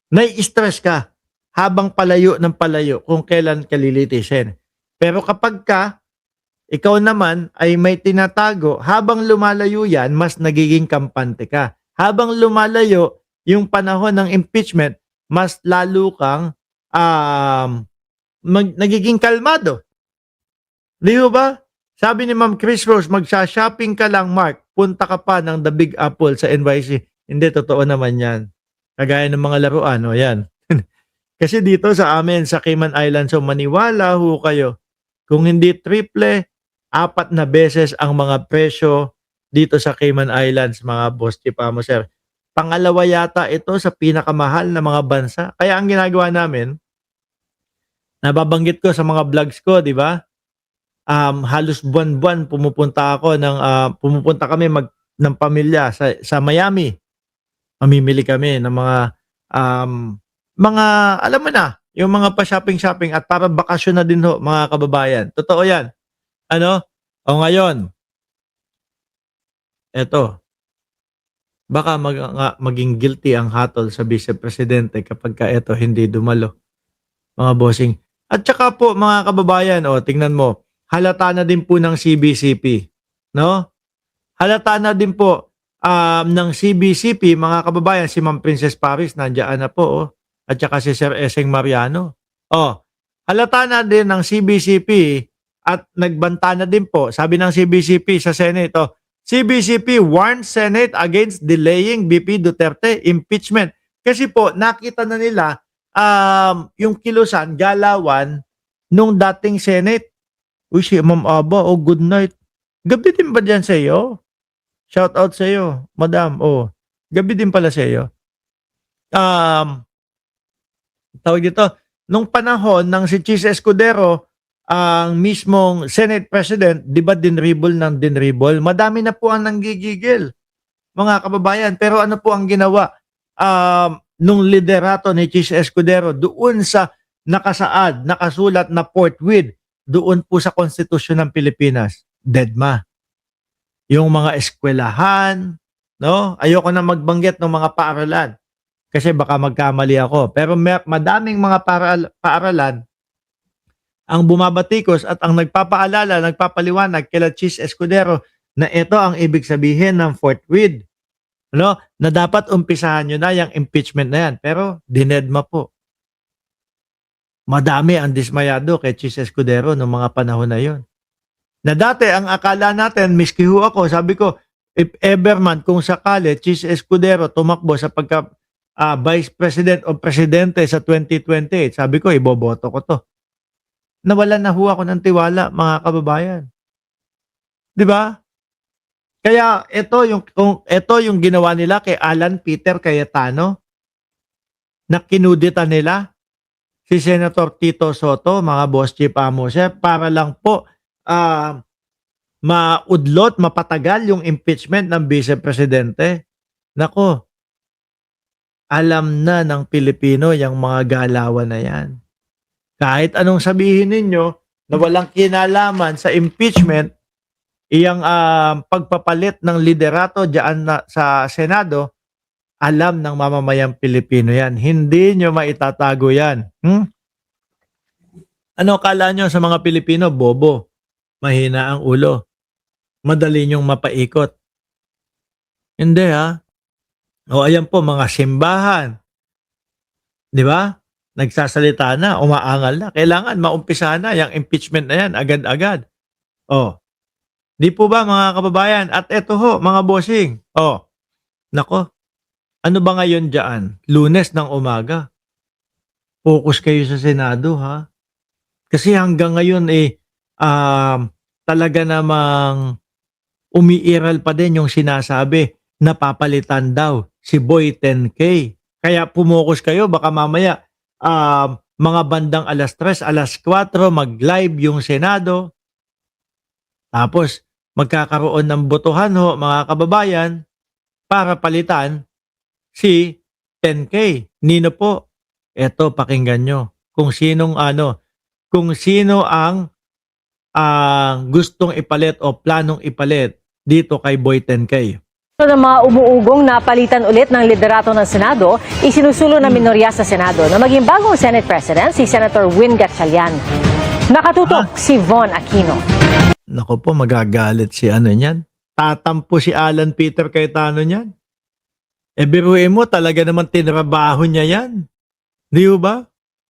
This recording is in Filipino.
nai-stress ka habang palayo ng palayo kung kailan ka lilitisin. Pero kapag ikaw naman ay may tinatago, habang lumalayo yan, mas nagiging kampante ka. Habang lumalayo yung panahon ng impeachment, mas lalo kang nagiging kalmado. Di ba? Sabi ni Ma'am Chris Rose, magsha-shopping ka lang, Mark. Punta ka pa ng The Big Apple sa NYC. Hindi, totoo naman yan. Kagaya ng mga laruan, o yan. Kasi dito sa amin, sa Cayman Islands, so maniwala ho kayo, kung hindi triple, 4 na beses ang mga presyo dito sa Cayman Islands, mga boss Chipamo, sir. Pangalawa yata ito sa pinakamahal na mga bansa. Kaya ang ginagawa namin, nababanggit ko sa mga vlogs ko, di ba? Halos buwan-buwan pumupunta kami ng pamilya sa Miami. Mamimili kami ng mga alam mo na, yung mga pa-shopping-shopping at para bakasyon na din ho, mga kababayan. Totoo yan. Ano? O ngayon, eto, baka maging guilty ang hatol sa Vice Presidente kapag eto hindi dumalo, mga bossing. At saka po, mga kababayan, tingnan mo, halata na din po ng CBCP, no? Halata na din po ng CBCP, mga kababayan, si Ma'am Princess Paris, nandiyan na po, at saka si Sir Eseng Mariano. Halata na din ng CBCP at nagbanta na din po, sabi ng CBCP sa Senate, CBCP warns Senate against delaying BP Duterte impeachment. Kasi po, nakita na nila yung kilusan, galawan, nung dating Senate. Uy, si Ma'am Aba, good night. Gabi din ba dyan sa iyo? Shout out sa iyo, Madam. Gabi din pala sa iyo. Tawag dito, nung panahon ng si Chis Escudero, ang mismong Senate President, di ba dinribol ng dinribol? Madami na po ang nanggigigil, mga kababayan. Pero ano po ang ginawa nung liderato ni Chis Escudero doon sa nakasulat na forthwith doon po sa konstitusyon ng Pilipinas? Deadma. Yung mga eskwelahan, no? Ayoko na magbanggit ng mga paaralan kasi baka magkamali ako. Pero madaming mga paaralan ang bumabatikos at ang nagpapaalala, nagpapaliwanag kila Chis Escudero na ito ang ibig sabihin ng forthwith. No? Na dapat umpisahan nyo na yung impeachment na yan. Pero dinedma po. Madami ang dismayado kay Chis Escudero noong mga panahon na yon. Na dati ang akala natin, miski ho ako, sabi ko, if ever man, kung sakali, Chis Escudero tumakbo sa pagka Vice President o Presidente sa 2028, sabi ko, iboboto ko to. Nawalan na ho ako ng tiwala, mga kababayan. 'Di ba? Kaya ito yung ginawa nila kay Alan Peter Cayetano, na kinudita nila si Senator Tito Soto, mga boss Chipamo, para lang po maudlot, mapatagal yung impeachment ng Vice Presidente. Nako, alam na ng Pilipino yung mga galawan na yan. Kahit anong sabihin ninyo na walang kinalaman sa impeachment, iyang pagpapalit ng liderato diyan sa Senado, alam ng mamamayang Pilipino yan. Hindi nyo maitatago yan. Ano kala nyo sa mga Pilipino? Bobo. Mahina ang ulo. Madali nyong mapaikot. Hindi ayan po, mga simbahan. Di ba? Nagsasalita na, umaangal na. Kailangan maumpisa na yung impeachment na yan, agad-agad. Di po ba, mga kababayan? At eto ho, mga bossing. Nako, ano ba ngayon dyan? Lunes ng umaga. Focus kayo sa Senado, ha? Kasi hanggang ngayon, talaga namang umiiral pa din yung sinasabi na papalitan daw si Boy 10K. Kaya pumokus kayo, baka mamaya, mga bandang alas 3, alas 4, mag-live yung Senado. Tapos, magkakaroon ng botohan ho, mga kababayan, para palitan si 10K. Nino po? Eto, pakinggan nyo. Kung sino ang gustong ipalit o planong ipalit dito kay Boy 10K. Ng mga umuugong na palitan ulit ng liderato ng Senado, isinusulong ng minorya sa Senado na maging bagong Senate President si Senator Win Gatchalian. Nakatutok si Von Aquino. Naku po, magagalit si ano niyan. Tatampo si Alan Peter Cayetano niyan. E biruin mo, talaga naman tinrabaho niya yan. Di ba?